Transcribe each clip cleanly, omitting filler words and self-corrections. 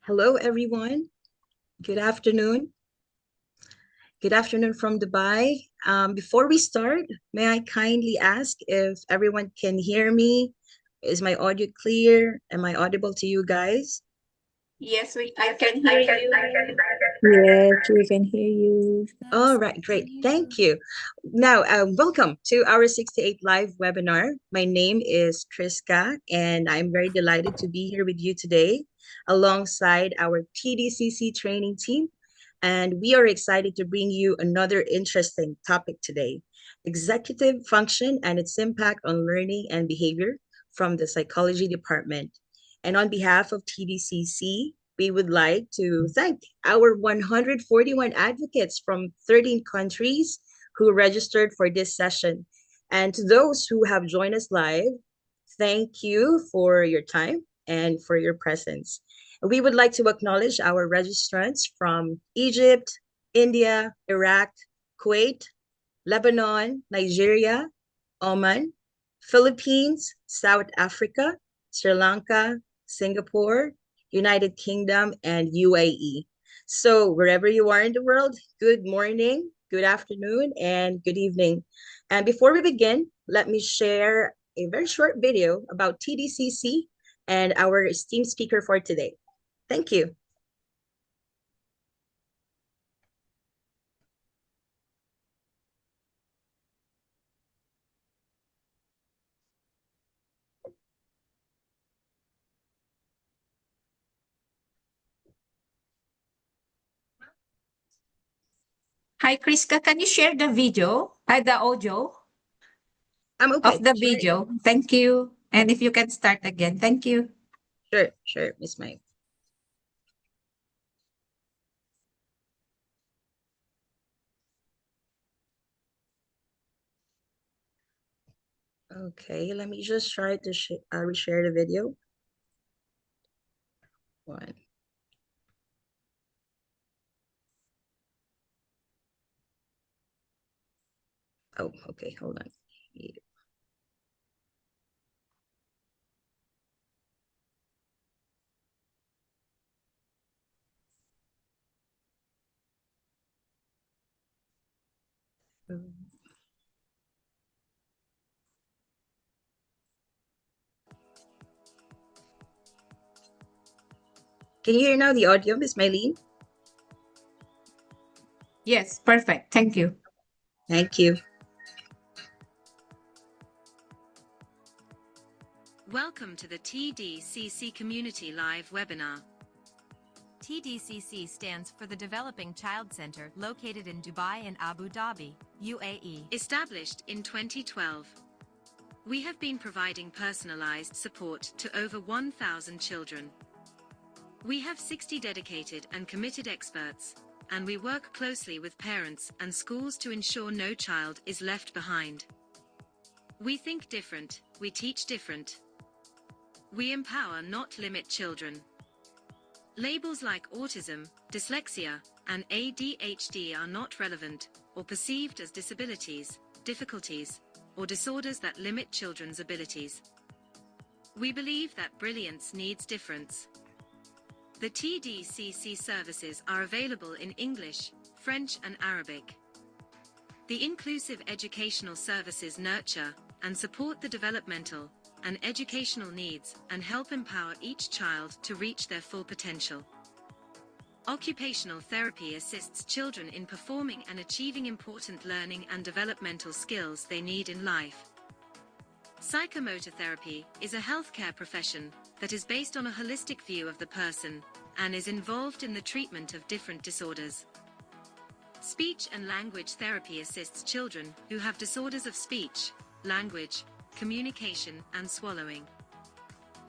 Hello, everyone. Good afternoon. Good afternoon from Dubai. Before we start, may I kindly ask if everyone can hear me? Is my audio clear? Am I audible to you guys? Yes, I can hear you. Yes, we can hear you. All right, great. Thank you. Now, welcome to our 68 live webinar. My name is Triska, and I'm very delighted to be here with you today alongside our TDCC training team. And we are excited to bring you another interesting topic today, executive function and its impact on learning and behavior from the psychology department. And on behalf of TDCC, we would like to thank our 141 advocates from 13 countries who registered for this session. And to those who have joined us live, thank you for your time and for your presence. We would like to acknowledge our registrants from Egypt, India, Iraq, Kuwait, Lebanon, Nigeria, Oman, Philippines, South Africa, Sri Lanka, Singapore, United Kingdom, and UAE. So wherever you are in the world, good morning, good afternoon, and good evening. And before we begin, let me share a very short video about TDCC and our esteemed speaker for today. Thank you. Hi, Kriska. Can you share the video, the audio I'm of okay. the Sure. video? Thank you. And if you can start again, thank you. Sure, Miss May. Okay, let me just try to reshare the video. One. Oh, okay, hold on. Can you hear now the audio, Miss Mylene? Yes, perfect. Thank you. Thank you. Welcome to the TDCC Community Live webinar. TDCC stands for the Developing Child Center located in Dubai and Abu Dhabi, UAE. Established in 2012. We have been providing personalized support to over 1,000 children. We have 60 dedicated and committed experts, and we work closely with parents and schools to ensure no child is left behind. We think different, we teach different. We empower, not limit children. Labels like autism, dyslexia, and ADHD are not relevant or perceived as disabilities, difficulties, or disorders that limit children's abilities. We believe that brilliance needs difference. The TDCC services are available in English, French, and Arabic. The inclusive educational services nurture and support the developmental and educational needs and help empower each child to reach their full potential. Occupational therapy assists children in performing and achieving important learning and developmental skills they need in life. Psychomotor therapy is a healthcare profession that is based on a holistic view of the person and is involved in the treatment of different disorders. Speech and language therapy assists children who have disorders of speech, language, communication, and swallowing.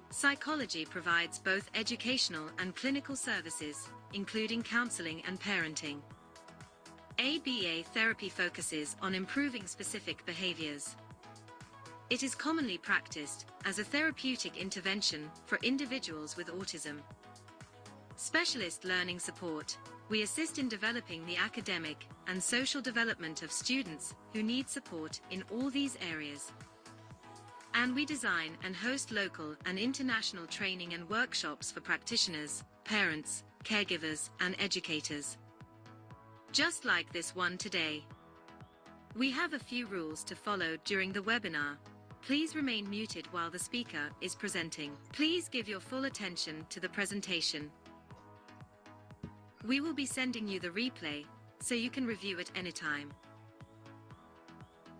Psychology provides both educational and clinical services, including counseling and parenting. ABA therapy focuses on improving specific behaviors. It is commonly practiced as a therapeutic intervention for individuals with autism. Specialist learning support. We assist in developing the academic and social development of students who need support in all these areas. And we design and host local and international training and workshops for practitioners, parents, caregivers, and educators. Just like this one today. We have a few rules to follow during the webinar. Please remain muted while the speaker is presenting. Please give your full attention to the presentation. We will be sending you the replay, so you can review it anytime.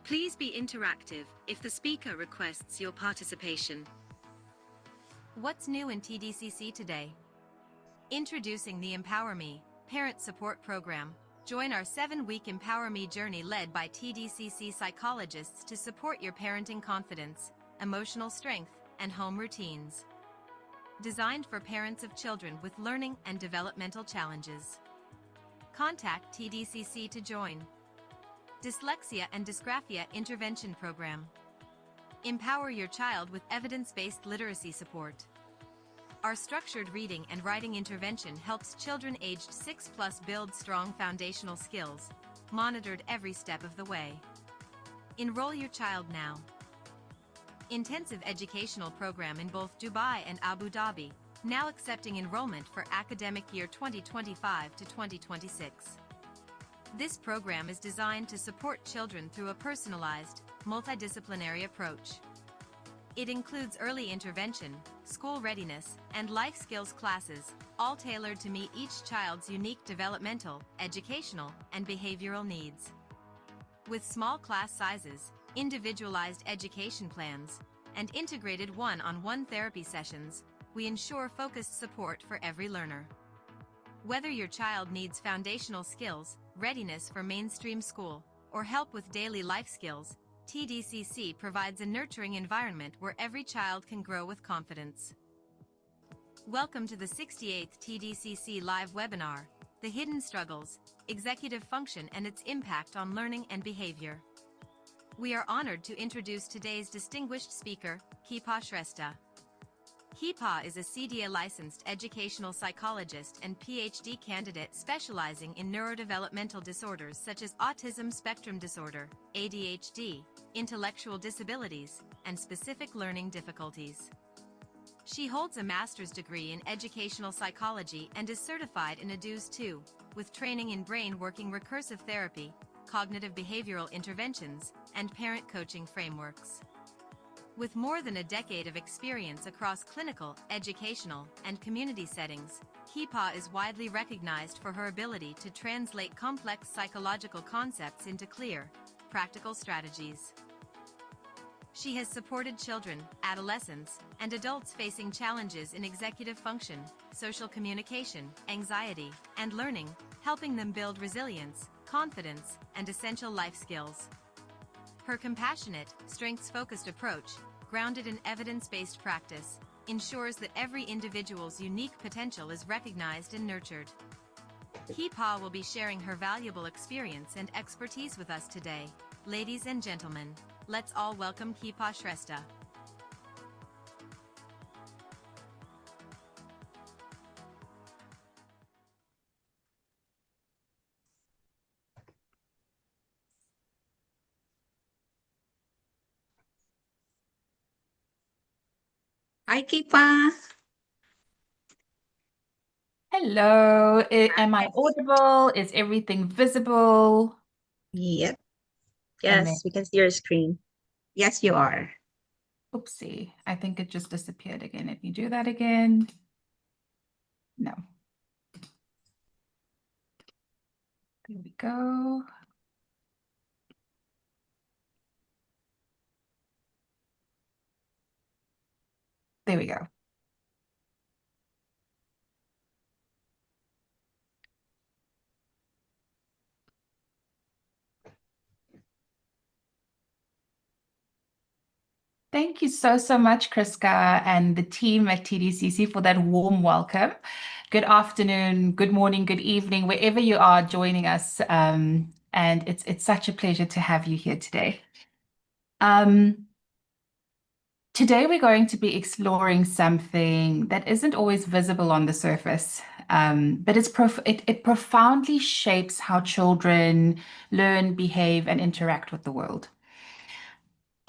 Please be interactive if the speaker requests your participation. What's new in TDCC today? Introducing the Empower Me Parent Support Program. Join our 7-week Empower Me journey led by TDCC psychologists to support your parenting confidence, emotional strength, and home routines. Designed for parents of children with learning and developmental challenges. Contact TDCC to join. Dyslexia and Dysgraphia Intervention Program. Empower your child with evidence-based literacy support. Our structured reading and writing intervention helps children aged 6+ build strong foundational skills, monitored every step of the way. Enroll your child now. Intensive educational program in both Dubai and Abu Dhabi, now accepting enrollment for academic year 2025 to 2026. This program is designed to support children through a personalized, multidisciplinary approach. It includes early intervention, school readiness, and life skills classes, all tailored to meet each child's unique developmental, educational, and behavioral needs. With small class sizes, individualized education plans, and integrated one-on-one therapy sessions, we ensure focused support for every learner. Whether your child needs foundational skills, readiness for mainstream school, or help with daily life skills, TDCC provides a nurturing environment where every child can grow with confidence. Welcome to the 68th TDCC live webinar, The Hidden Struggles, Executive Function and its Impact on Learning and Behavior. We are honored to introduce today's distinguished speaker, Keepa Shrestha. Keepa is a CDA licensed educational psychologist and PhD candidate specializing in neurodevelopmental disorders such as autism spectrum disorder, ADHD, intellectual disabilities, and specific learning difficulties. She holds a master's degree in educational psychology and is certified in ADUS 2, with training in brain working recursive therapy, cognitive behavioral interventions, and parent coaching frameworks. With more than a decade of experience across clinical, educational, and community settings, Keepa is widely recognized for her ability to translate complex psychological concepts into clear, practical strategies. She has supported children, adolescents, and adults facing challenges in executive function, social communication, anxiety, and learning, helping them build resilience, confidence, and essential life skills. Her compassionate, strengths-focused approach, grounded in evidence-based practice, ensures that every individual's unique potential is recognized and nurtured. Keepa will be sharing her valuable experience and expertise with us today. Ladies and gentlemen, let's all welcome Keepa Shrestha. Hi, Keepa. Hello, am I audible? Is everything visible? Yep. And then, Yes, we can see your screen. Yes, you are. oopsie, I think it just disappeared again. Let me do that again. No. There we go. There we go. Thank you so much, Kriska, and the team at TDCC for that warm welcome. Good afternoon, good morning, good evening, wherever you are joining us. And it's such a pleasure to have you here today. Today we're going to be exploring something that isn't always visible on the surface, but it profoundly shapes how children learn, behave, and interact with the world.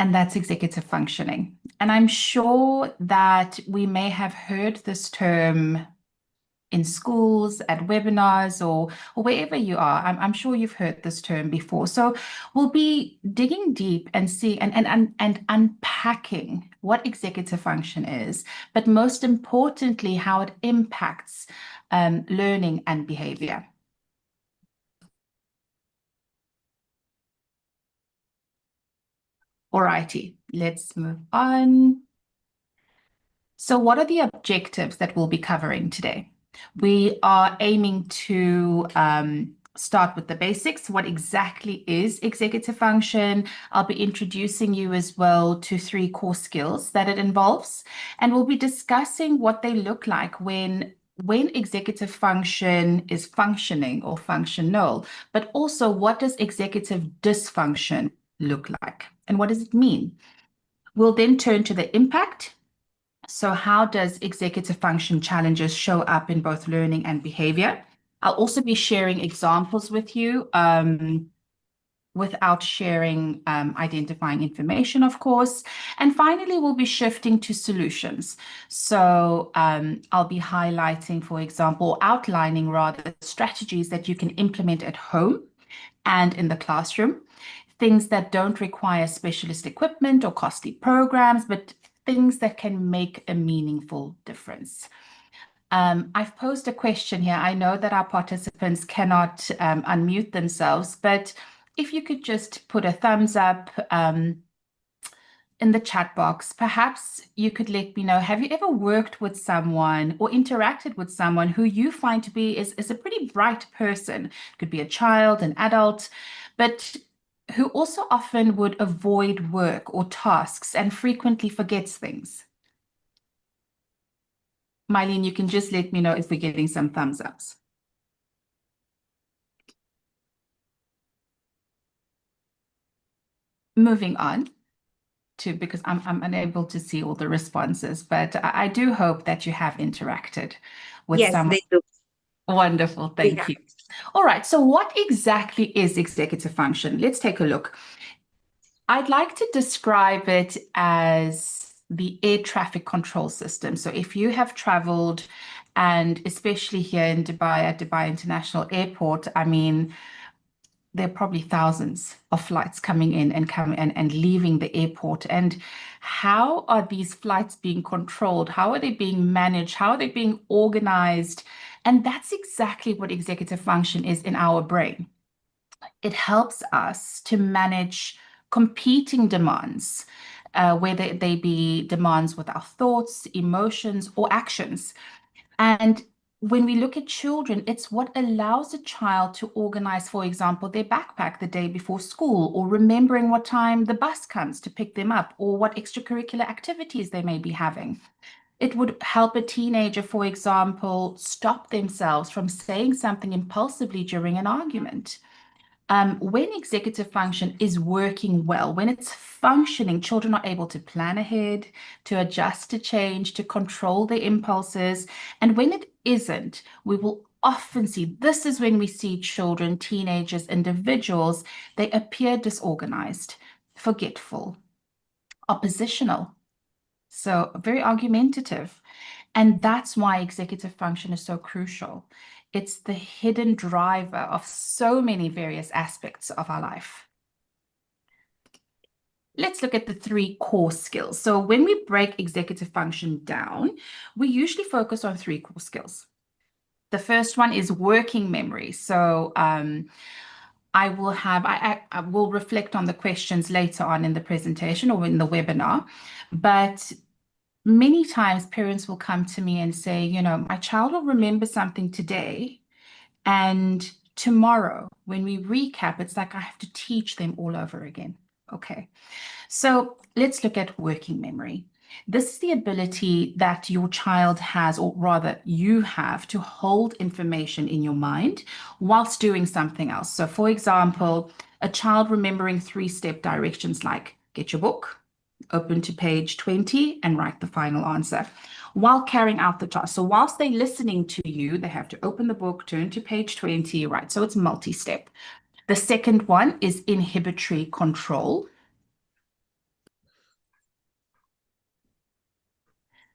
And that's executive functioning. And I'm sure that we may have heard this term in schools, at webinars, or wherever you are. I'm sure you've heard this term before. So we'll be digging deep and seeing and unpacking what executive function is, but most importantly, how it impacts learning and behavior. Alrighty, let's move on. So what are the objectives that we'll be covering today? We are aiming to start with the basics. What exactly is executive function? I'll be introducing you as well to 3 core skills that it involves, and we'll be discussing what they look like when executive function is functioning or functional, but also what does executive dysfunction look like and what does it mean? We'll then turn to the impact. So how does executive function challenges show up in both learning and behavior? I'll also be sharing examples with you without sharing identifying information, of course. And finally, we'll be shifting to solutions. So I'll be highlighting, for example, outlining rather strategies that you can implement at home and in the classroom, things that don't require specialist equipment or costly programs, but things that can make a meaningful difference. I've posed a question here. I know that our participants cannot unmute themselves, but if you could just put a thumbs up in the chat box, perhaps you could let me know, have you ever worked with someone or interacted with someone who you find to be is a pretty bright person? It could be a child, an adult, but who also often would avoid work or tasks and frequently forgets things. Mylene, you can just let me know if we're getting some thumbs ups. Moving on to, because I'm unable to see all the responses, but I do hope that you have interacted with Yes, someone. they do. Wonderful, thank you. All right, so what exactly is executive function? Let's take a look. I'd like to describe it as the air traffic control system. So if you have traveled, and especially here in Dubai, at Dubai International Airport, I mean, there are probably thousands of flights coming in and leaving the airport. And how are these flights being controlled? How are they being managed? How are they being organized? And that's exactly what executive function is in our brain. It helps us to manage competing demands, whether they be demands with our thoughts, emotions, or actions. And when we look at children, it's what allows a child to organize, for example, their backpack the day before school, or remembering what time the bus comes to pick them up, or what extracurricular activities they may be having. It would help a teenager, for example, stop themselves from saying something impulsively during an argument. When executive function is working well, when it's functioning, children are able to plan ahead, to adjust to change, to control their impulses. And when it isn't, we will often see, this is when we see children, teenagers, individuals, they appear disorganized, forgetful, oppositional, so very argumentative. And that's why executive function is so crucial. It's the hidden driver of so many various aspects of our life. Let's look at the 3 core skills. So when we break executive function down, we usually focus on 3 core skills. The first one is working memory. So I will reflect on the questions later on in the presentation or in the webinar, but many times parents will come to me and say, you know, my child will remember something today, and tomorrow when we recap, it's like I have to teach them all over again. Okay, so let's look at working memory. This is the ability that your child has, or rather you have, to hold information in your mind whilst doing something else. So for example, a child remembering 3-step directions like get your book, open to page 20 and write the final answer while carrying out the task. So whilst they're listening to you, they have to open the book, turn to page 20, right? So it's multi-step. The second one is inhibitory control.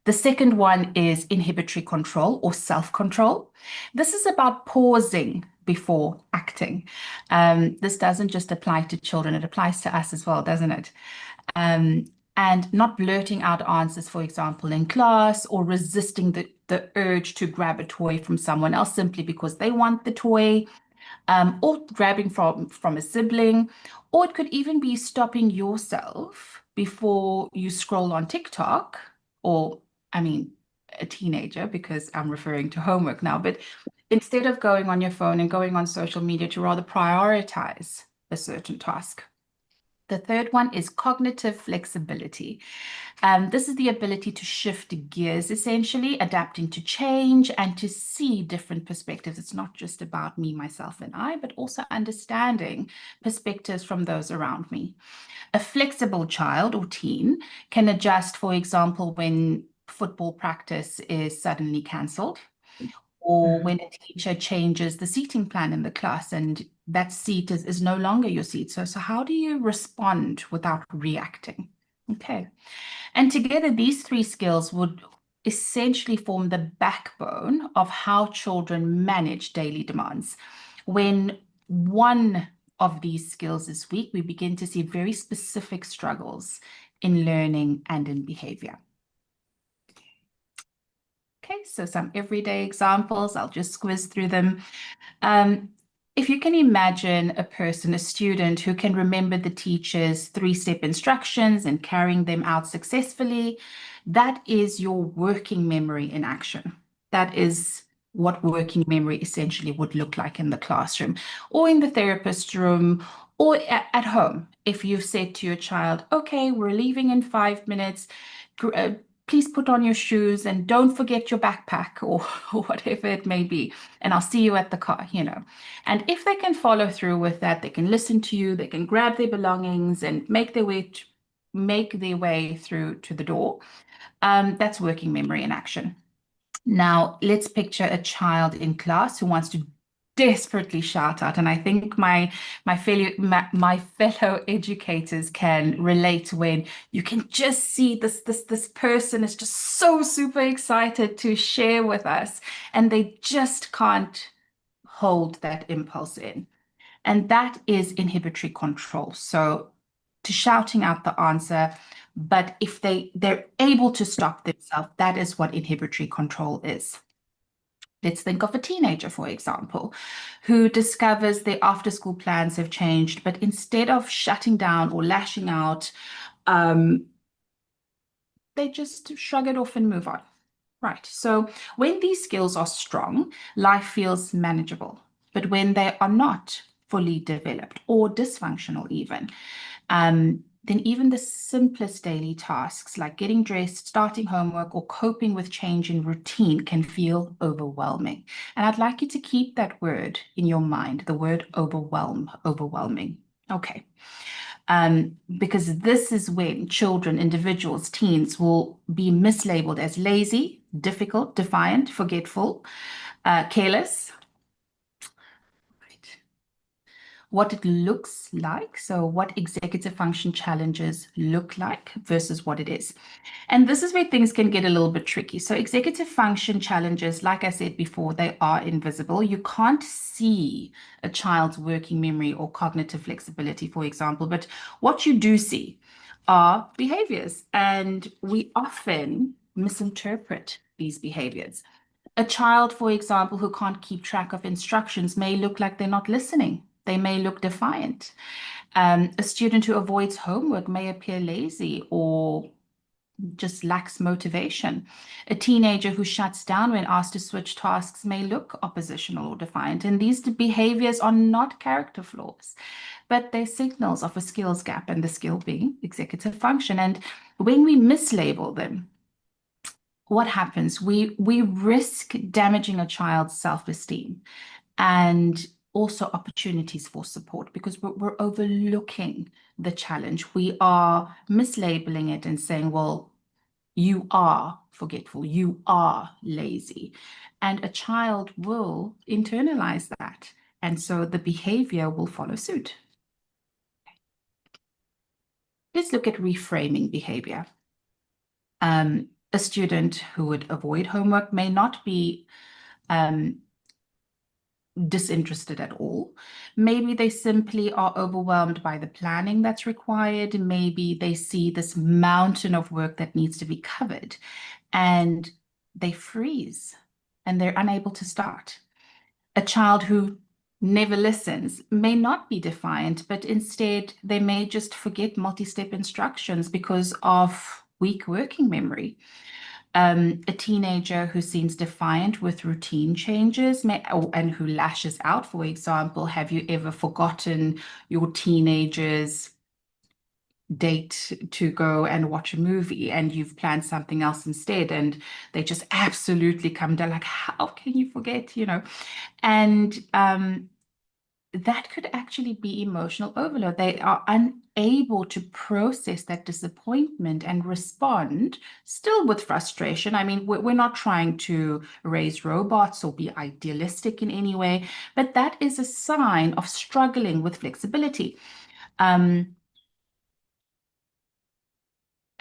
The second one is inhibitory control or self-control. This is about pausing before acting. This doesn't just apply to children, it applies to us as well, doesn't it? And not blurting out answers, for example, in class, or resisting the urge to grab a toy from someone else simply because they want the toy, or grabbing from a sibling, or it could even be stopping yourself before you scroll on TikTok, or, I mean, a teenager, because I'm referring to homework now, but instead of going on your phone and going on social media, to rather prioritize a certain task. The third one is cognitive flexibility. This is the ability to shift gears, essentially, adapting to change and to see different perspectives. It's not just about me, myself, and I, but also understanding perspectives from those around me. A flexible child or teen can adjust, for example, when football practice is suddenly cancelled, or when a teacher changes the seating plan in the class and that seat is no longer your seat. So how do you respond without reacting? Okay. And together, these three skills would essentially form the backbone of how children manage daily demands. When one of these skills is weak, we begin to see very specific struggles in learning and in behavior. Okay, so some everyday examples, I'll just squiz through them. If you can imagine a person, a student, who can remember the teacher's three-step instructions and carrying them out successfully, that is your working memory in action. That is what working memory essentially would look like in the classroom, or in the therapist room, or at home. If you've said to your child, okay, we're leaving in 5 minutes, please put on your shoes and don't forget your backpack, or whatever it may be, and I'll see you at the car, you know. And if they can follow through with that, they can listen to you, they can grab their belongings and make their way through to the door. That's working memory in action. Now, let's picture a child in class who wants to desperately shout out, and I think my fellow educators can relate, when you can just see this person is just so super excited to share with us, and they just can't hold that impulse in. And that is inhibitory control. So to shouting out the answer, but if they're able to stop themselves, that is what inhibitory control is. Let's think of a teenager, for example, who discovers their after-school plans have changed, but instead of shutting down or lashing out, they just shrug it off and move on. Right. So when these skills are strong, life feels manageable. But when they are not fully developed, or dysfunctional even, then even the simplest daily tasks like getting dressed, starting homework, or coping with change in routine can feel overwhelming. And I'd like you to keep that word in your mind, the word overwhelming. Okay. Because this is when children, individuals, teens will be mislabeled as lazy, difficult, defiant, forgetful, careless. Right. What it looks like, so what executive function challenges look like versus what it is. And this is where things can get a little bit tricky. So executive function challenges, like I said before, they are invisible. You can't see a child's working memory or cognitive flexibility, for example, but what you do see are behaviors, and we often misinterpret these behaviors. A child, for example, who can't keep track of instructions may look like they're not listening. They may look defiant. A student who avoids homework may appear lazy or just lacks motivation. A teenager who shuts down when asked to switch tasks may look oppositional or defiant. And these behaviors are not character flaws, but they're signals of a skills gap, and the skill being executive function. And when we mislabel them, what happens? We risk damaging a child's self-esteem and also opportunities for support, because we're overlooking the challenge. We are mislabeling it and saying, well, you are forgetful, you are lazy. And a child will internalize that. And so the behavior will follow suit. Let's look at reframing behavior. a student who would avoid homework may not be disinterested at all. Maybe they simply are overwhelmed by the planning that's required. Maybe they see this mountain of work that needs to be covered and they freeze and they're unable to start. A child who never listens may not be defiant, but instead they may just forget multi-step instructions because of weak working memory. A teenager who seems defiant with routine changes and who lashes out, for example, have you ever forgotten your teenager's date to go and watch a movie and you've planned something else instead and they just absolutely come down like, how can you forget, And that could actually be emotional overload. They are unable to process that disappointment and respond still with frustration. I mean, we're not trying to raise robots or be idealistic in any way, but that is a sign of struggling with flexibility. And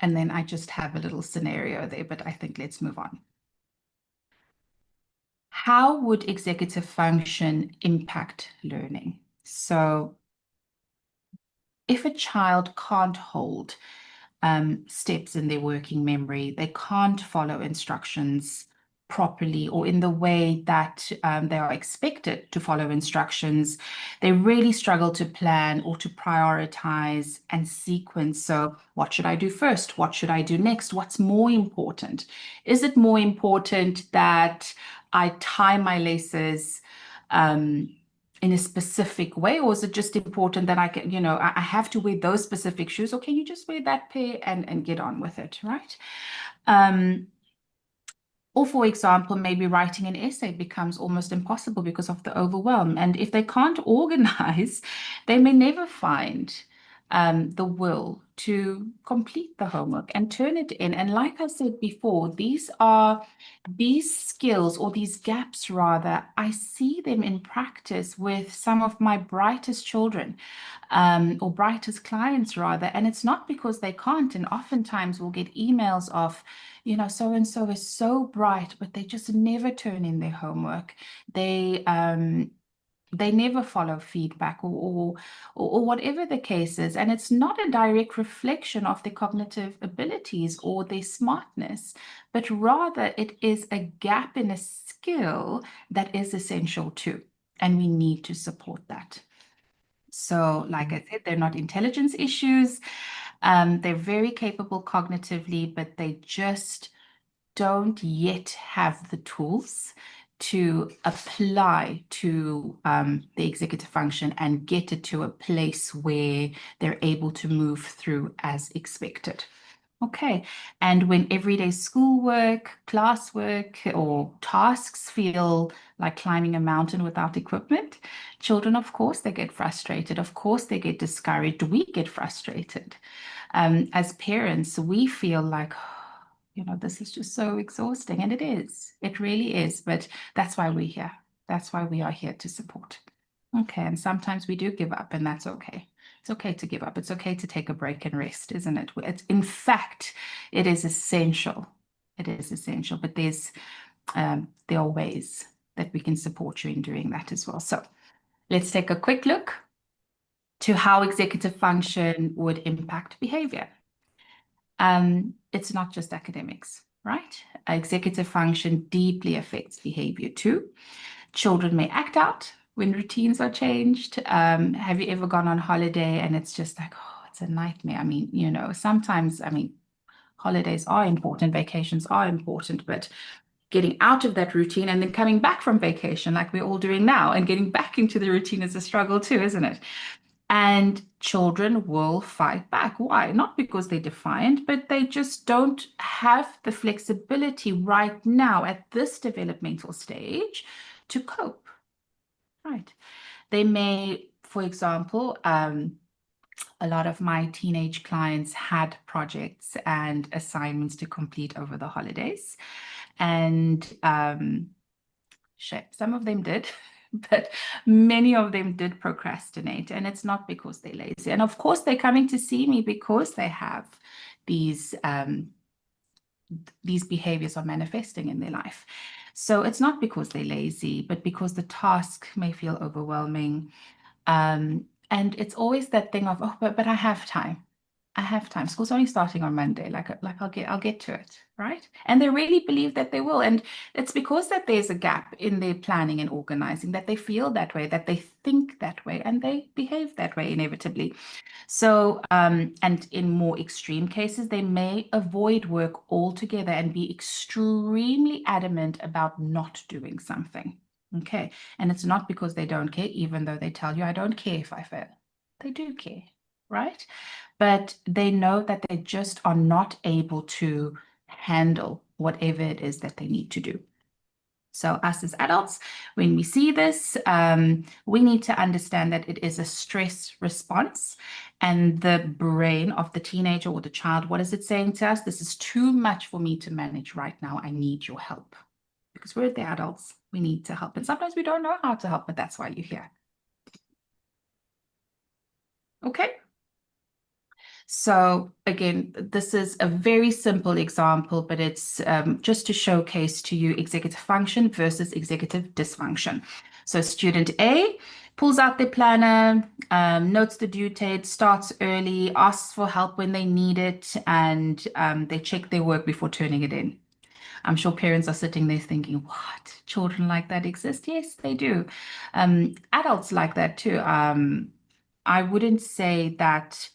then I just have a little scenario there, but I think let's move on. How would executive function impact learning? So if a child can't hold steps in their working memory, they can't follow instructions properly or in the way that they are expected to follow instructions, they really struggle to plan or to prioritize and sequence. So what should I do first? What should I do next? What's more important? Is it more important that I tie my laces in a specific way, or is it just important that I can, I have to wear those specific shoes, or can you just wear that pair and get on with it, right? Or for example, maybe writing an essay becomes almost impossible because of the overwhelm. And if they can't organize, they may never find the will to complete the homework and turn it in. And like I said before, these skills, or these gaps rather, I see them in practice with some of my brightest children, or brightest clients rather. And it's not because they can't. And oftentimes we'll get emails of, so-and-so is so bright, but they just never turn in their homework. They never follow feedback or whatever the case is. And it's not a direct reflection of their cognitive abilities or their smartness, but rather it is a gap in a skill that is essential too. And we need to support that. So like I said, they're not intelligence issues. They're very capable cognitively, but they just don't yet have the tools to apply to the executive function and get it to a place where they're able to move through as expected. Okay, and when everyday schoolwork, classwork, or tasks feel like climbing a mountain without equipment, children, of course, they get frustrated. Of course, they get discouraged. We get frustrated. As parents, we feel like, this is just so exhausting. And it is. It really is. But that's why we're here. That's why we are here to support. Okay, and sometimes we do give up, and that's okay. It's okay to give up. It's okay to take a break and rest, isn't it? In fact, it is essential. It is essential, but there are ways that we can support you in doing that as well. So let's take a quick look to how executive function would impact behavior. It's not just academics, right? Executive function deeply affects behavior too. Children may act out when routines are changed. Have you ever gone on holiday and it's just like, oh, it's a nightmare? I mean, sometimes, holidays are important, vacations are important, but getting out of that routine and then coming back from vacation like we're all doing now and getting back into the routine is a struggle too, isn't it? And children will fight back. Why? Not because they're defiant, but they just don't have the flexibility right now at this developmental stage to cope. Right. They may, for example, a lot of my teenage clients had projects and assignments to complete over the holidays. And some of them did, but many of them did procrastinate. And it's not because they're lazy. And of course, they're coming to see me because they have these these behaviors are manifesting in their life. So it's not because they're lazy, but because the task may feel overwhelming. And it's always that thing of, oh, but I have time. I have time. School's only starting on Monday. Like I'll get to it, right? And they really believe that they will. And it's because that there's a gap in their planning and organizing that they feel that way, that they think that way, and they behave that way inevitably. So, and in more extreme cases, they may avoid work altogether and be extremely adamant about not doing something. Okay. And it's not because they don't care, even though they tell you, I don't care if I fail. They do care, right? But they know that they just are not able to handle whatever it is that they need to do. So us as adults, when we see this, we need to understand that it is a stress response, and the brain of the teenager or the child, what is it saying to us? This is too much for me to manage right now. I need your help. Because we're the adults, we need to help. And sometimes we don't know how to help, but that's why you're here. Okay. So again, this is a very simple example, but it's just to showcase to you executive function versus executive dysfunction. So student A pulls out their planner, notes the due date, starts early, asks for help when they need it, and they check their work before turning it in. I'm sure parents are sitting there thinking, what? Children like that exist? Yes, they do. Adults like that too. I wouldn't say that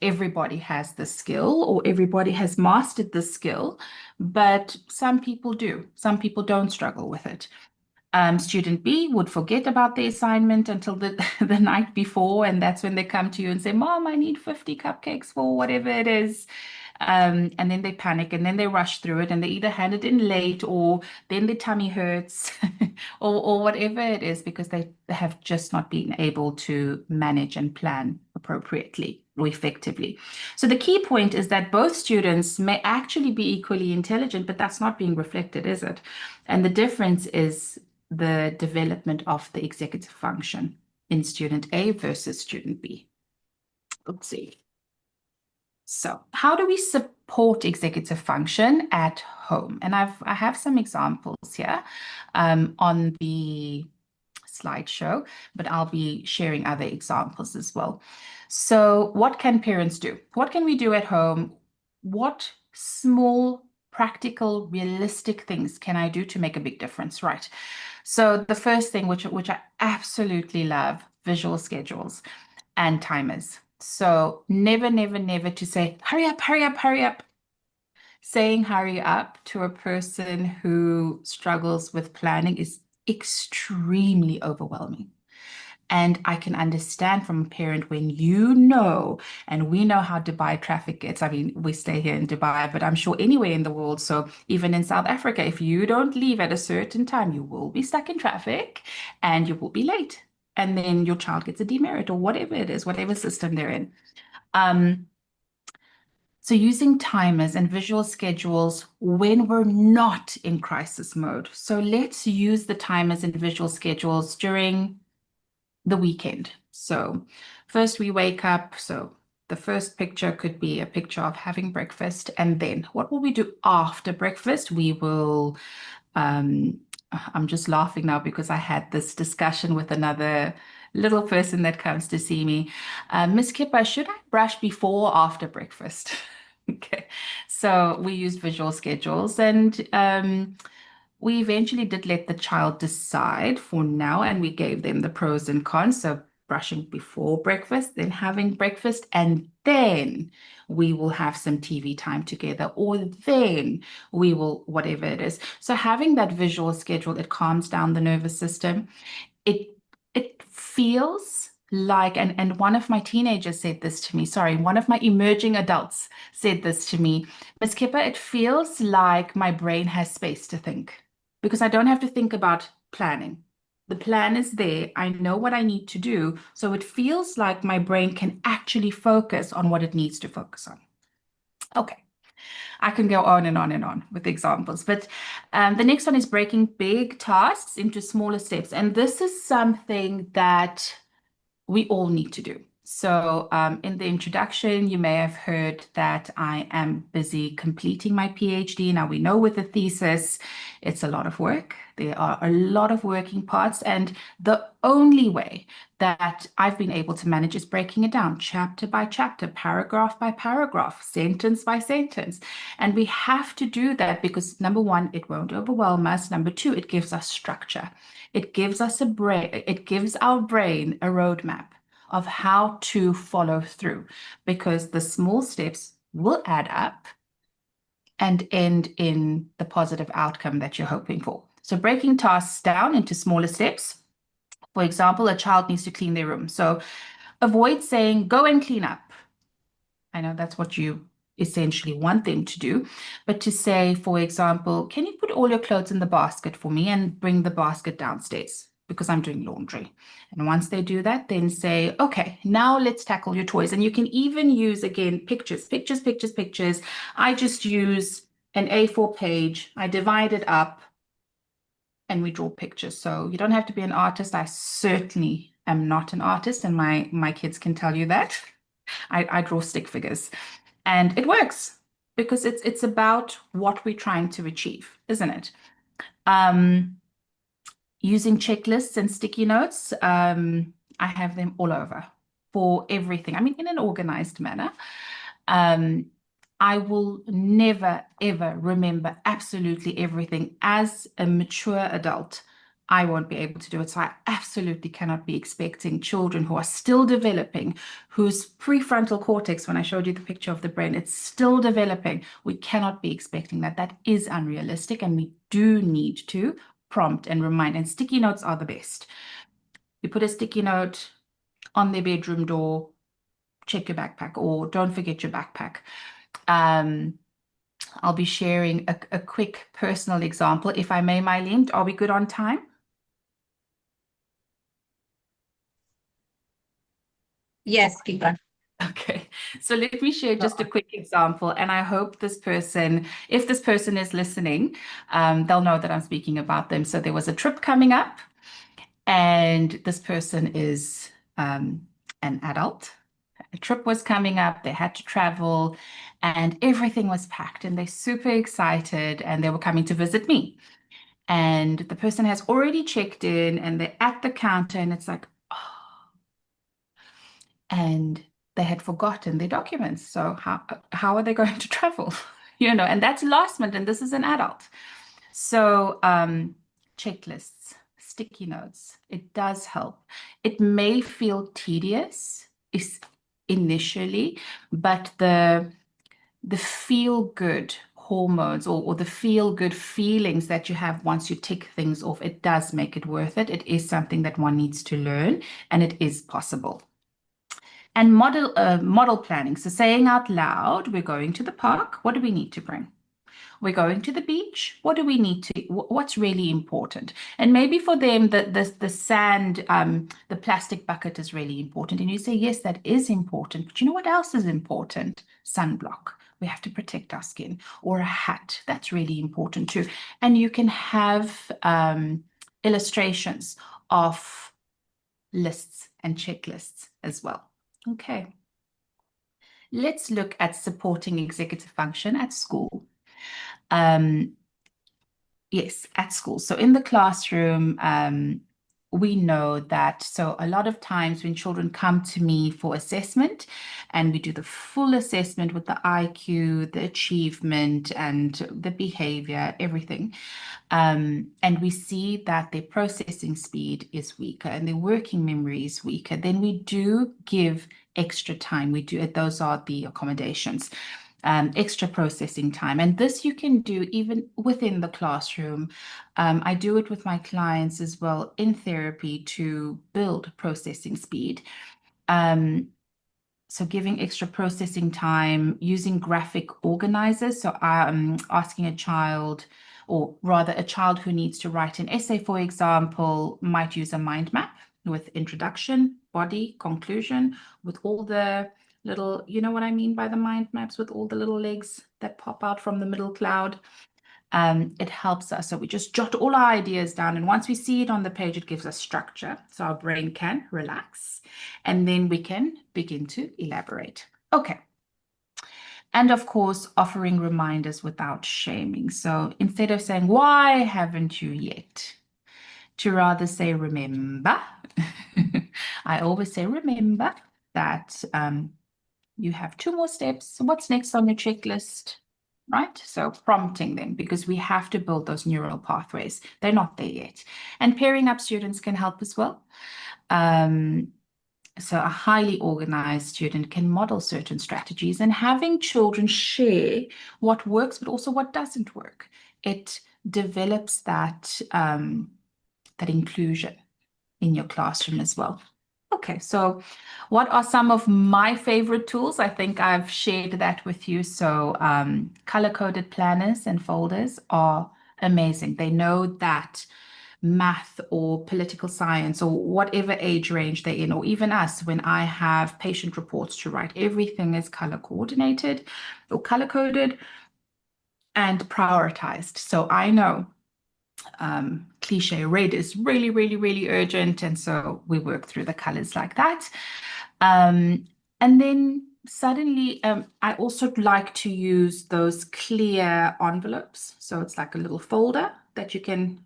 everybody has the skill or everybody has mastered the skill, but some people do. Some people don't struggle with it. Student B would forget about the assignment until the night before, and that's when they come to you and say, Mom, I need 50 cupcakes for whatever it is. And then they panic and then they rush through it and they either hand it in late or then their tummy hurts or whatever it is because they have just not been able to manage and plan appropriately or effectively. So the key point is that both students may actually be equally intelligent, but that's not being reflected, is it? And the difference is the development of the executive function in student A versus student B. Let's see. So how do we support executive function at home? And I have some examples here on the slideshow, but I'll be sharing other examples as well. So what can parents do? What can we do at home? What small, practical, realistic things can I do to make a big difference, right? So the first thing, which I absolutely love, visual schedules and timers. So never, never, never to say, hurry up, hurry up, hurry up. Saying hurry up to a person who struggles with planning is extremely overwhelming. And I can understand from a parent when you know, and we know how Dubai traffic gets. I mean, we stay here in Dubai, but I'm sure anywhere in the world. So even in South Africa, if you don't leave at a certain time, you will be stuck in traffic and you will be late. And then your child gets a demerit or whatever it is, whatever system they're in. So using timers and visual schedules when we're not in crisis mode. So let's use the timers and visual schedules during the weekend. So first we wake up. So the first picture could be a picture of having breakfast. And then what will we do after breakfast? We will, I'm just laughing now because I had this discussion with another little person that comes to see me. Miss Kippa, should I brush before or after breakfast? Okay, so we used visual schedules and we eventually did let the child decide for now, and we gave them the pros and cons. So brushing before breakfast, then having breakfast, and then we will have some TV time together, or then we will, whatever it is. So having that visual schedule, it calms down the nervous system. It feels like, and one of my teenagers said this to me, sorry, one of my emerging adults said this to me, Miss Kipper, it feels like my brain has space to think because I don't have to think about planning. The plan is there. I know what I need to do. So it feels like my brain can actually focus on what it needs to focus on. Okay. I can go on and on and on with examples, but the next one is breaking big tasks into smaller steps. And this is something that we all need to do. So in the introduction, you may have heard that I am busy completing my PhD. Now, we know with the thesis, it's a lot of work. There are a lot of working parts, and the only way that I've been able to manage is breaking it down chapter by chapter, paragraph by paragraph, sentence by sentence. And we have to do that because, number one, it won't overwhelm us. Number two, it gives us structure. It gives us a brain, it gives our brain a roadmap of how to follow through, because the small steps will add up and end in the positive outcome that you're hoping for. So breaking tasks down into smaller steps. For example, a child needs to clean their room. So avoid saying, go and clean up. I know that's what you essentially want them to do, but to say, for example, can you put all your clothes in the basket for me and bring the basket downstairs because I'm doing laundry. And once they do that, then say, okay, now let's tackle your toys. And you can even use, again, pictures. I just use an A4 page. I divide it up and we draw pictures. So you don't have to be an artist. I certainly am not an artist, and my kids can tell you that. I draw stick figures, and it works because it's about what we're trying to achieve, isn't it? Using checklists and sticky notes, I have them all over for everything. I mean, in an organized manner. I will never, ever remember absolutely everything. As a mature adult, I won't be able to do it. So I absolutely cannot be expecting children who are still developing, whose prefrontal cortex, when I showed you the picture of the brain, it's still developing. We cannot be expecting that. That is unrealistic, and we do need to prompt and remind. And sticky notes are the best. You put a sticky note on their bedroom door, check your backpack, or don't forget your backpack. I'll be sharing a quick personal example, if I may, Mylene. Are we good on time? Yes, Kika. Okay, so let me share just a quick example, and I hope this person, if this person is listening, they'll know that I'm speaking about them. So there was a trip coming up, and this person is an adult. A trip was coming up, they had to travel, and everything was packed, and they're super excited, and they were coming to visit me. And the person has already checked in, and they're at the counter, and it's like, oh, and they had forgotten their documents. So how are they going to travel? And that's last minute, and this is an adult. So checklists, sticky notes, it does help. It may feel tedious initially, but the feel-good hormones or the feel-good feelings that you have once you tick things off, it does make it worth it. It is something that one needs to learn, and it is possible. And model planning. So saying out loud, we're going to the park. What do we need to bring? We're going to the beach. What do we need to, what's really important? And maybe for them, the sand, the plastic bucket is really important. And you say, yes, that is important. But you know what else is important? Sunblock. We have to protect our skin. Or a hat. That's really important too. And you can have illustrations of lists and checklists as well. Okay. Let's look at supporting executive function at school. Yes, at school. So in the classroom, we know that, so a lot of times when children come to me for assessment, and we do the full assessment with the IQ, the achievement, and the behavior, everything, and we see that their processing speed is weaker and their working memory is weaker, then we do give extra time. Those are the accommodations. Extra processing time. And this you can do even within the classroom. I do it with my clients as well in therapy to build processing speed. So giving extra processing time, using graphic organizers. So I'm asking a child, or rather a child who needs to write an essay, for example, might use a mind map with introduction, body, conclusion, with all the little, you know what I mean by the mind maps, with all the little legs that pop out from the middle cloud. It helps us. So we just jot all our ideas down. And once we see it on the page, it gives us structure. So our brain can relax. And then we can begin to elaborate. Okay. And of course, offering reminders without shaming. So instead of saying, why haven't you yet? To rather say, remember. I always say, remember that you have 2 more steps. What's next on your checklist? Right? So prompting them, because we have to build those neural pathways. They're not there yet. And pairing up students can help as well. So a highly organized student can model certain strategies, and having children share what works, but also what doesn't work. It develops that, that inclusion in your classroom as well. Okay, so what are some of my favorite tools? I think I've shared that with you. So color-coded planners and folders are amazing. They know that math or political science or whatever age range they're in, or even us, when I have patient reports to write, everything is color coordinated or color coded and prioritized. So I know cliche red is really, really, really urgent. And so we work through the colors like that. And then suddenly, I also like to use those clear envelopes. So it's like a little folder that you can,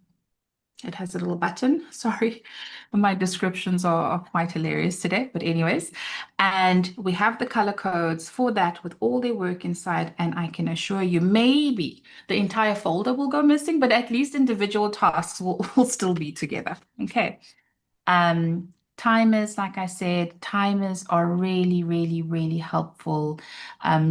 it has a little button. Sorry, my descriptions are quite hilarious today, but anyways. And we have the color codes for that with all their work inside. And I can assure you, maybe the entire folder will go missing, but at least individual tasks will still be together. Okay. Timers, like I said, timers are really, really, really helpful.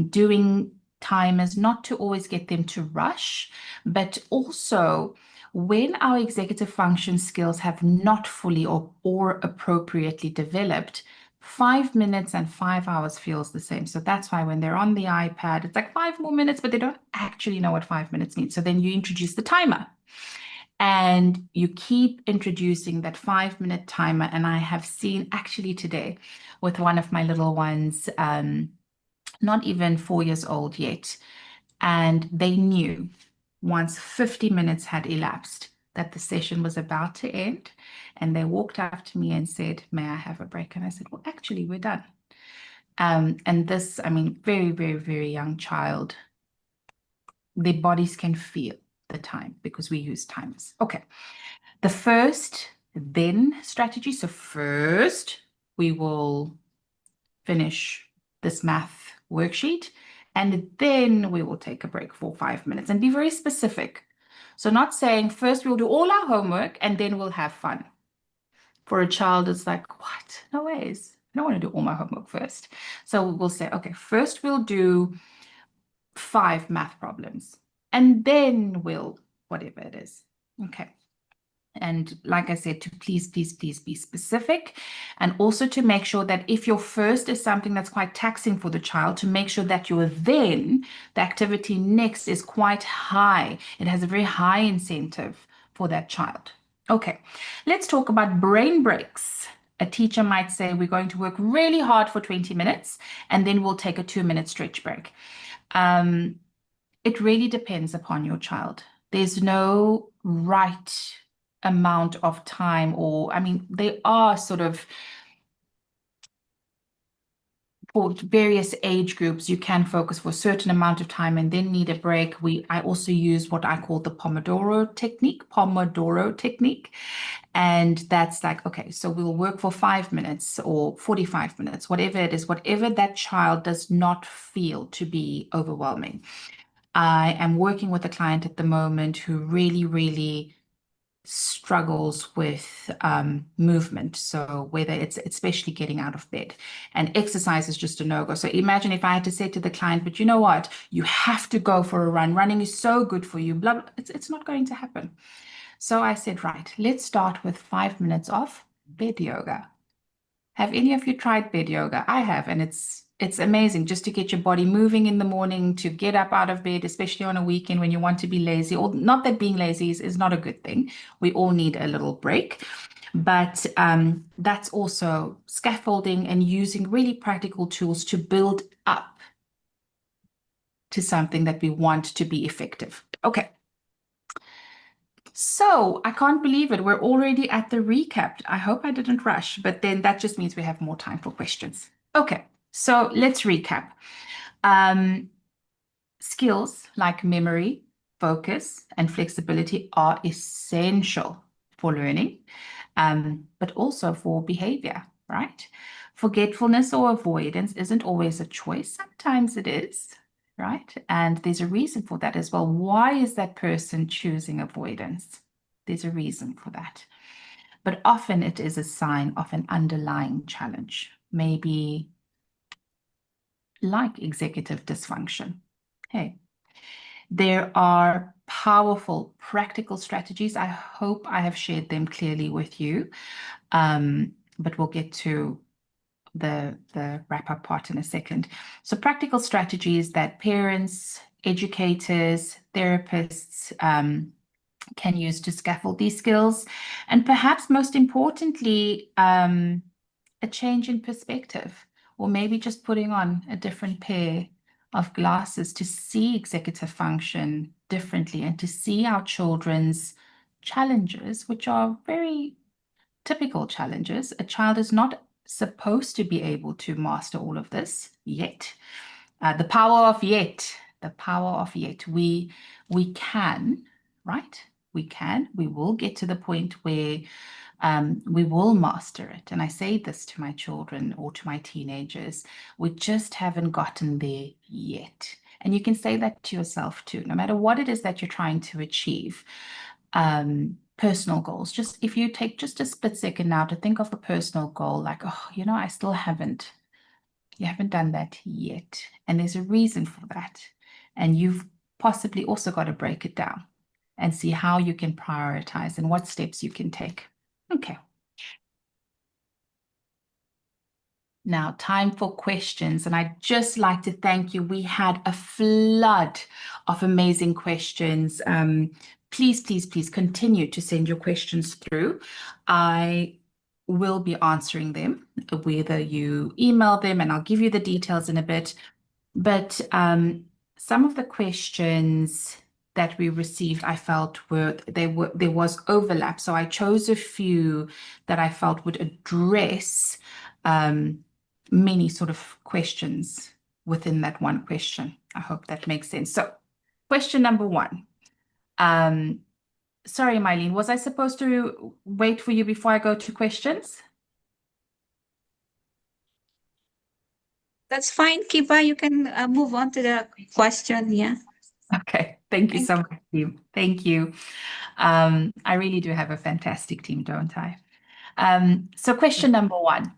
Doing timers, not to always get them to rush, but also when our executive function skills have not fully or appropriately developed, 5 minutes and 5 hours feels the same. So that's why when they're on the iPad, it's like 5 more minutes, but they don't actually know what 5 minutes means. So then you introduce the timer. And you keep introducing that 5-minute timer. And I have seen actually today with one of my little ones, not even 4 years old yet. And they knew once 50 minutes had elapsed that the session was about to end. And they walked up to me and said, may I have a break? And I said, well, actually, we're done. And this, I mean, very, very, very young child, their bodies can feel the time because we use timers. Okay. The first then strategy. So first, we will finish this math worksheet, and then we will take a break for 5 minutes and be very specific. So not saying first we'll do all our homework and then we'll have fun. For a child, it's like, what? No ways. I don't want to do all my homework first. So we'll say, okay, first we'll do 5 math problems, and then we'll, whatever it is. Okay. And like I said, to please, please, please be specific, and also to make sure that if your first is something that's quite taxing for the child, to make sure that your then, the activity next, is quite high. It has a very high incentive for that child. Okay, let's talk about brain breaks. A teacher might say, we're going to work really hard for 20 minutes, and then we'll take a 2-minute stretch break. It really depends upon your child. There's no right amount of time, or I mean, they are sort of, for various age groups, you can focus for a certain amount of time and then need a break. I also use what I call the Pomodoro technique. And that's like, okay, so we'll work for 5 minutes or 45 minutes, whatever it is, whatever that child does not feel to be overwhelming. I am working with a client at the moment who really, really struggles with movement. So whether it's especially getting out of bed, and exercise is just a no-go. So imagine if I had to say to the client, but you know what, you have to go for a run. Running is so good for you. Blah, blah. It's not going to happen. So I said, right, let's start with 5 minutes of bed yoga. Have any of you tried bed yoga? I have, and it's amazing just to get your body moving in the morning, to get up out of bed, especially on a weekend when you want to be lazy. Or not that being lazy is not a good thing. We all need a little break. But that's also scaffolding and using really practical tools to build up to something that we want to be effective. Okay. So I can't believe it. We're already at the recap. I hope I didn't rush, but then that just means we have more time for questions. Okay, so let's recap. Skills like memory, focus, and flexibility are essential for learning, but also for behavior, right? Forgetfulness or avoidance isn't always a choice. Sometimes it is, right? And there's a reason for that as well. Why is that person choosing avoidance? There's a reason for that. But often it is a sign of an underlying challenge, maybe like executive dysfunction. Hey, there are powerful practical strategies. I hope I have shared them clearly with you, but we'll get to the wrap-up part in a second. So practical strategies that parents, educators, therapists can use to scaffold these skills. And perhaps most importantly, a change in perspective, or maybe just putting on a different pair of glasses to see executive function differently and to see our children's challenges, which are very typical challenges. A child is not supposed to be able to master all of this yet. The power of yet, the power of yet. We can, right? We will get to the point where we will master it. And I say this to my children or to my teenagers, we just haven't gotten there yet. And you can say that to yourself too, no matter what it is that you're trying to achieve. Personal goals. Just if you take just a split second now to think of a personal goal, like, oh, you haven't done that yet. And there's a reason for that. And you've possibly also got to break it down and see how you can prioritize and what steps you can take. Okay. Now, time for questions. And I'd just like to thank you. We had a flood of amazing questions. Please, please, please continue to send your questions through. I will be answering them, whether you email them, and I'll give you the details in a bit. But some of the questions that we received, I felt there was overlap. So I chose a few that I felt would address many sort of questions within that one question. I hope that makes sense. So question number one. Sorry, Mylene, was I supposed to wait for you before I go to questions? That's fine, Kiva. You can move on to the question. Yeah. Okay, thank you so much, team. Thank you. I really do have a fantastic team, don't I? So question number one,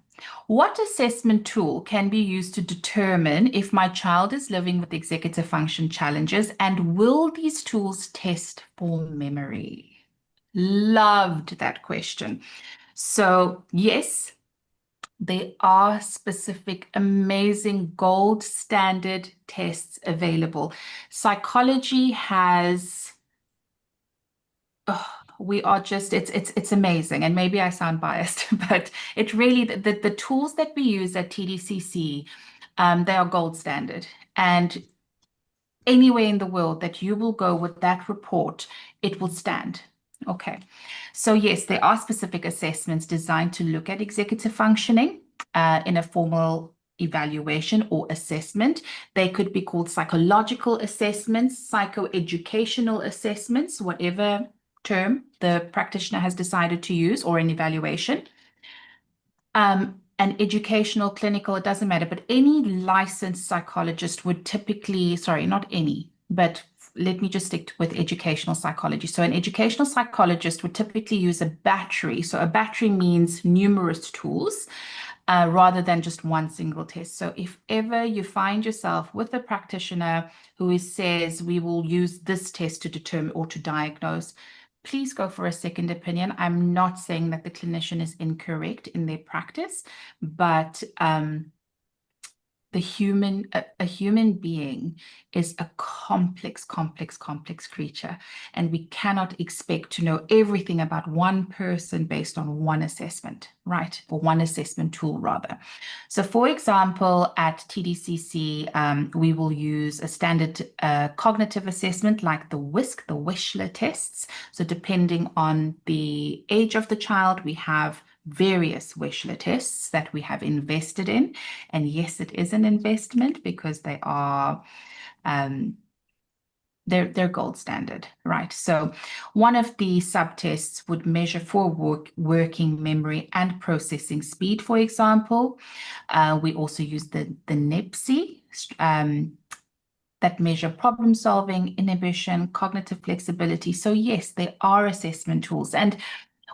what assessment tool can be used to determine if my child is living with executive function challenges, and will these tools test for memory? Loved that question. So yes, there are specific, amazing gold standard tests available. Psychology has, we are just, it's amazing. And maybe I sound biased, but it really, the tools that we use at TDCC, they are gold standard. And anywhere in the world that you will go with that report, it will stand. Okay. So yes, there are specific assessments designed to look at executive functioning in a formal evaluation or assessment. They could be called psychological assessments, psychoeducational assessments, whatever term the practitioner has decided to use, or an evaluation. An educational, clinical, it doesn't matter, but any licensed psychologist would typically, sorry, not any, but let me just stick with educational psychology. So an educational psychologist would typically use a battery. So a battery means numerous tools rather than just one single test. So if ever you find yourself with a practitioner who says we will use this test to determine or to diagnose, please go for a second opinion. I'm not saying that the clinician is incorrect in their practice, but a human being is a complex creature, and we cannot expect to know everything about one person based on one assessment, right? Or one assessment tool, rather. So for example, at TDCC, we will use a standard cognitive assessment like the WISC, the Wechsler tests. So depending on the age of the child, we have various Wechsler tests that we have invested in. And yes, it is an investment because they are they're gold standard, right? So one of the subtests would measure for working memory and processing speed, for example. We also use the NEPSI, that measure problem solving, inhibition, cognitive flexibility. So yes, there are assessment tools. And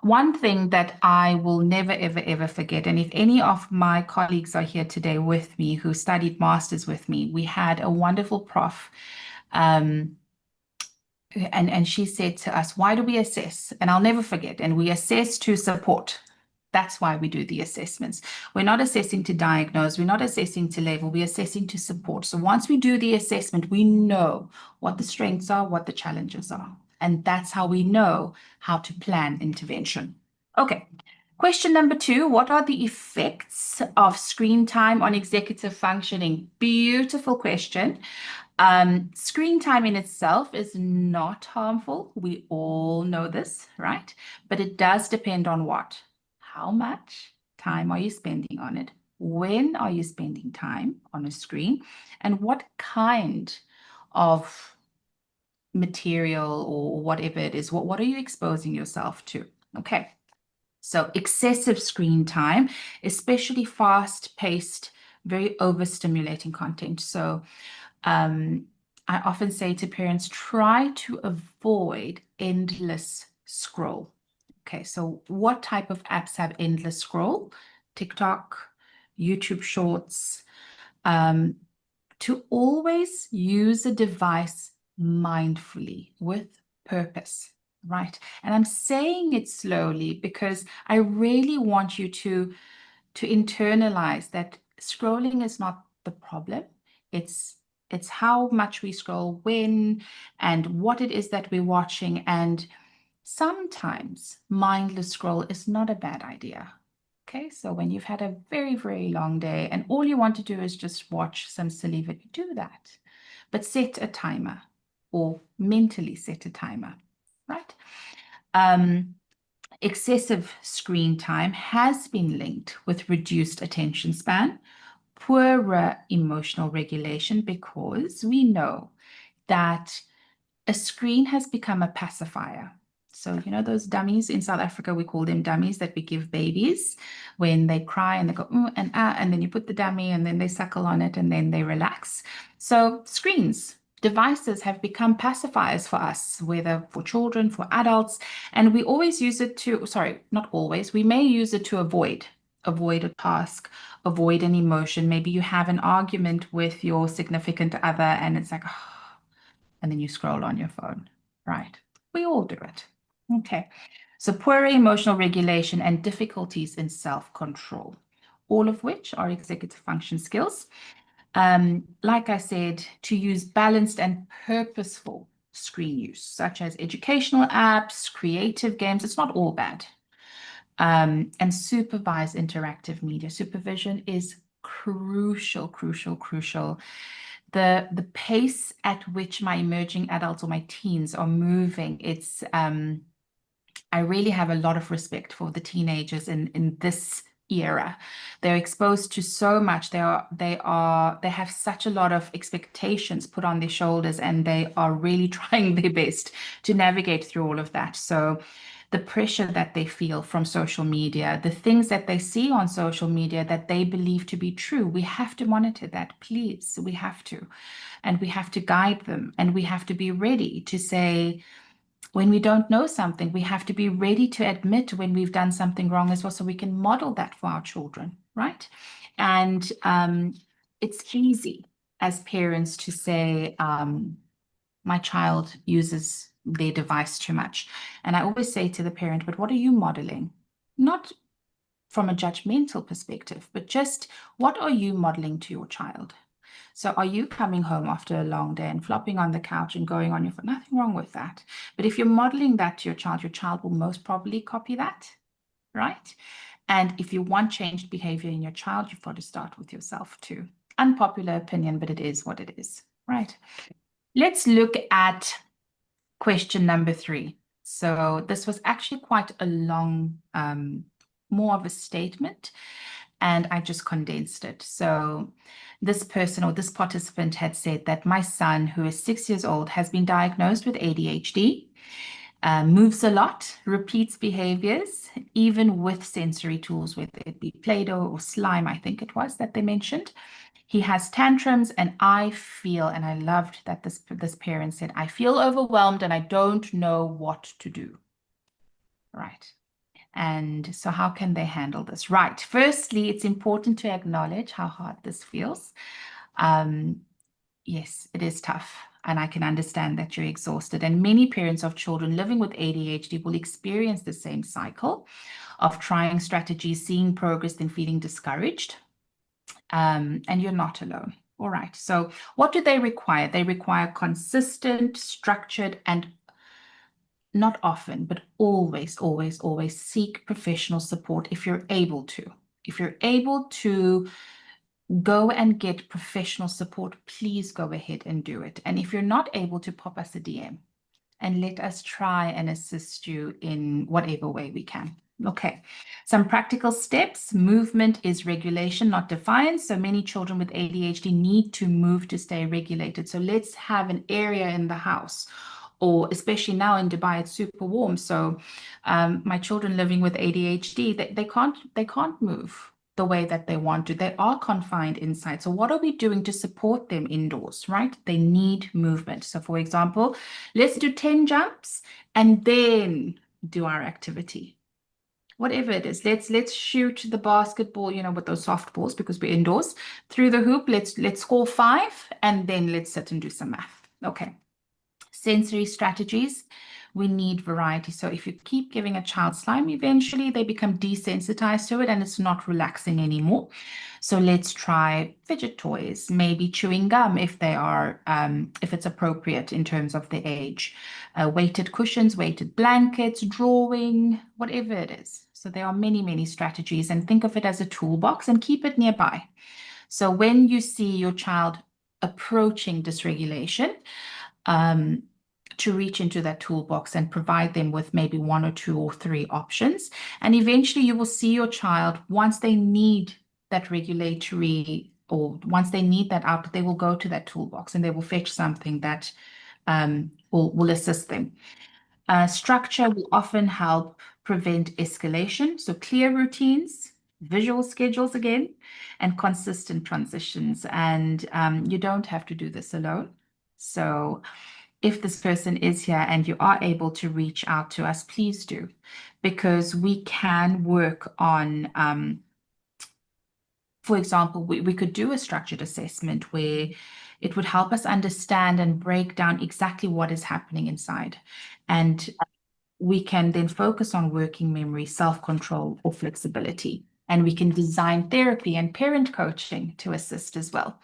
one thing that I will never, ever, ever forget, and if any of my colleagues are here today with me who studied masters with me, we had a wonderful prof, and she said to us, why do we assess? And I'll never forget, and we assess to support. That's why we do the assessments. We're not assessing to diagnose. We're not assessing to label. We're assessing to support. So once we do the assessment, we know what the strengths are, what the challenges are. And that's how we know how to plan intervention. Okay. Question number 2, what are the effects of screen time on executive functioning? Beautiful question. Screen time in itself is not harmful. We all know this, right? But it does depend on what? How much time are you spending on it? When are you spending time on a screen? And what kind of material or whatever it is, what are you exposing yourself to? Okay. So excessive screen time, especially fast-paced, very overstimulating content. So I often say to parents, try to avoid endless scroll. Okay, so what type of apps have endless scroll? TikTok, YouTube Shorts. To always use a device mindfully with purpose, right? And I'm saying it slowly because I really want you to internalize that scrolling is not the problem. It's how much we scroll, when, and what it is that we're watching. And sometimes mindless scroll is not a bad idea. Okay, so when you've had a very, very long day and all you want to do is just watch some silly video, do that. But set a timer or mentally set a timer, right? Excessive screen time has been linked with reduced attention span, poorer emotional regulation, because we know that a screen has become a pacifier. So, you know, those dummies in South Africa, we call them dummies that we give babies when they cry and they go, and ah, and then you put the dummy and then they suckle on it and then they relax. So screens, devices have become pacifiers for us, whether for children, for adults, and we always use it to, sorry, not always, we may use it to avoid a task, avoid an emotion. Maybe you have an argument with your significant other and it's like, oh, and then you scroll on your phone, right? We all do it. Okay. So poor emotional regulation and difficulties in self-control, all of which are executive function skills. Like I said, to use balanced and purposeful screen use, such as educational apps, creative games. It's not all bad. And supervise interactive media. Supervision is crucial. The pace at which my emerging adults or my teens are moving, it's I really have a lot of respect for the teenagers in this era. They're exposed to so much. They have such a lot of expectations put on their shoulders, and they are really trying their best to navigate through all of that. So the pressure that they feel from social media, the things that they see on social media that they believe to be true, we have to monitor that, please. We have to. And we have to guide them, and we have to be ready to say, when we don't know something, we have to be ready to admit when we've done something wrong as well, so we can model that for our children, right? And it's easy as parents to say, my child uses their device too much. And I always say to the parent, but what are you modeling? Not from a judgmental perspective, but just what are you modeling to your child? So are you coming home after a long day and flopping on the couch and going on your phone? Nothing wrong with that. But if you're modeling that to your child will most probably copy that, right? And if you want changed behavior in your child, you've got to start with yourself too. Unpopular opinion, but it is what it is, right? Let's look at question number 3. So this was actually quite a long, more of a statement, and I just condensed it. So this person or this participant had said that my son, who is 6 years old, has been diagnosed with ADHD, moves a lot, repeats behaviors, even with sensory tools, whether it be Play-Doh or slime, I think it was that they mentioned. He has tantrums, and I feel, and I loved that this parent said, I feel overwhelmed and I don't know what to do. Right. And so how can they handle this? Right. Firstly, it's important to acknowledge how hard this feels. Yes, it is tough. And I can understand that you're exhausted. And many parents of children living with ADHD will experience the same cycle of trying strategies, seeing progress, then feeling discouraged. And you're not alone. All right. So what do they require? They require consistent, structured, and not often, but always, always, always seek professional support if you're able to. If you're able to go and get professional support, please go ahead and do it. And if you're not able to, pop us a DM and let us try and assist you in whatever way we can. Okay, some practical steps. Movement is regulation, not defiance. So many children with ADHD need to move to stay regulated. So let's have an area in the house, or especially now in Dubai, it's super warm. So my children living with ADHD, they can't move the way that they want to. They are confined inside. So what are we doing to support them indoors, right? They need movement. So for example, let's do 10 jumps and then do our activity. Whatever it is, let's shoot the basketball, you know, with those soft balls because we're indoors, through the hoop. Let's score 5 and then let's sit and do some math. Okay. Sensory strategies, we need variety. So if you keep giving a child slime, eventually they become desensitized to it and it's not relaxing anymore. So let's try fidget toys, maybe chewing gum if they are, if it's appropriate in terms of the age, weighted cushions, weighted blankets, drawing, whatever it is. So there are many, many strategies, and think of it as a toolbox and keep it nearby. So when you see your child approaching dysregulation, to reach into that toolbox and provide them with maybe 1 or 2 or 3 options. And eventually you will see your child, once they need that regulatory, or once they need that output, they will go to that toolbox and they will fetch something that will assist them. Structure will often help prevent escalation. So clear routines, visual schedules again, and consistent transitions. And you don't have to do this alone. So if this person is here and you are able to reach out to us, please do, because we can work on, for example, we could do a structured assessment where it would help us understand and break down exactly what is happening inside. And we can then focus on working memory, self-control, or flexibility. And we can design therapy and parent coaching to assist as well.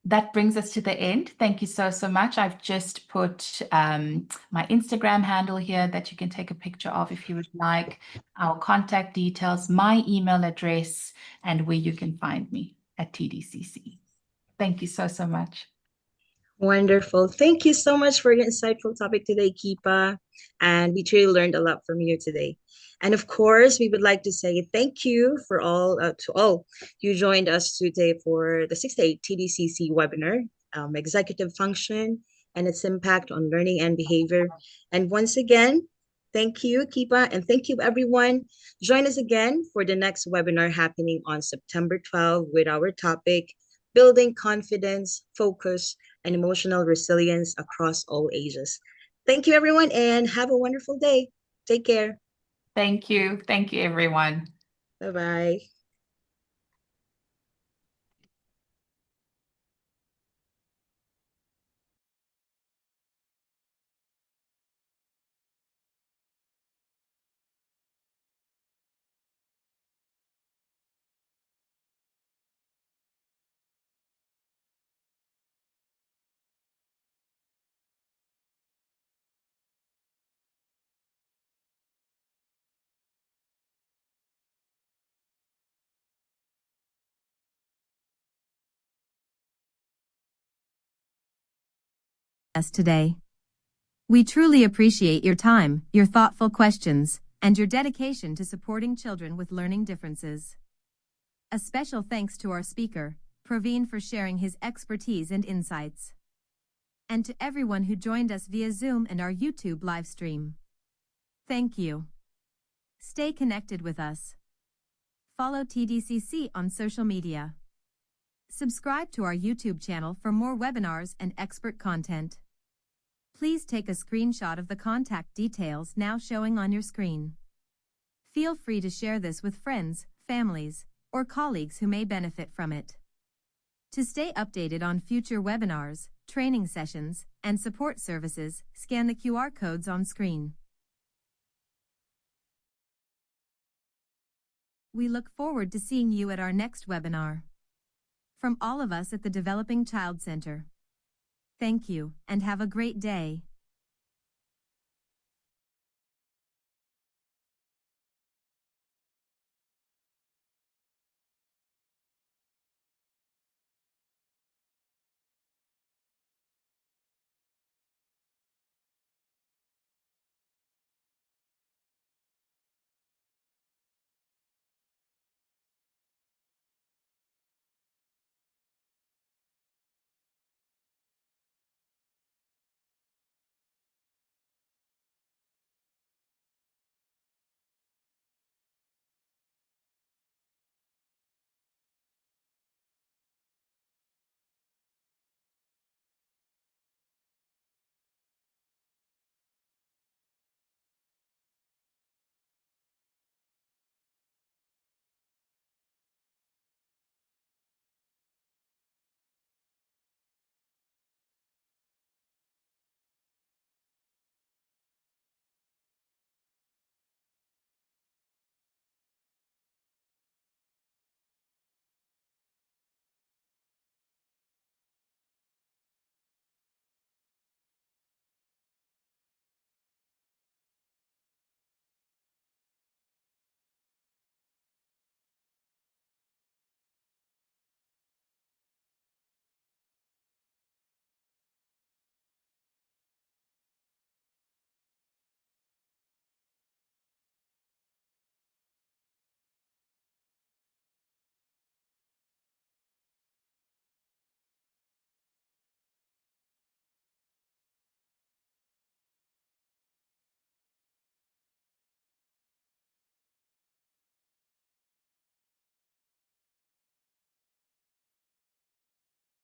That brings us to the end. Thank you so much. I've just put my Instagram handle here that you can take a picture of if you would like, our contact details, my email address, and where you can find me at TDCC. Thank you so much. Wonderful. Thank you so much for your insightful topic today, Kipa. And we truly learned a lot from you today. And of course, we would like to say thank you for all to all you joined us today for the 6th TDCC webinar, Executive Function and its impact on learning and behavior. And once again, thank you, Kipa, and thank you, everyone. Join us again for the next webinar happening on September 12 with our topic, Building Confidence, Focus, and Emotional Resilience Across All Ages. Thank you, everyone, and have a wonderful day. Take care. Thank you. Thank you, everyone. Bye-bye. us today. We truly appreciate your time, your thoughtful questions, and your dedication to supporting children with learning differences. A special thanks to our speaker, Praveen, for sharing his expertise and insights. And to everyone who joined us via Zoom and our YouTube live stream. Thank you. Stay connected with us. Follow TDCC on social media. Subscribe to our YouTube channel for more webinars and expert content. Please take a screenshot of the contact details now showing on your screen. Feel free to share this with friends, families, or colleagues who may benefit from it. To stay updated on future webinars, training sessions, and support services, scan the QR codes on screen. We look forward to seeing you at our next webinar. From all of us at the Developing Child Center, thank you and have a great day.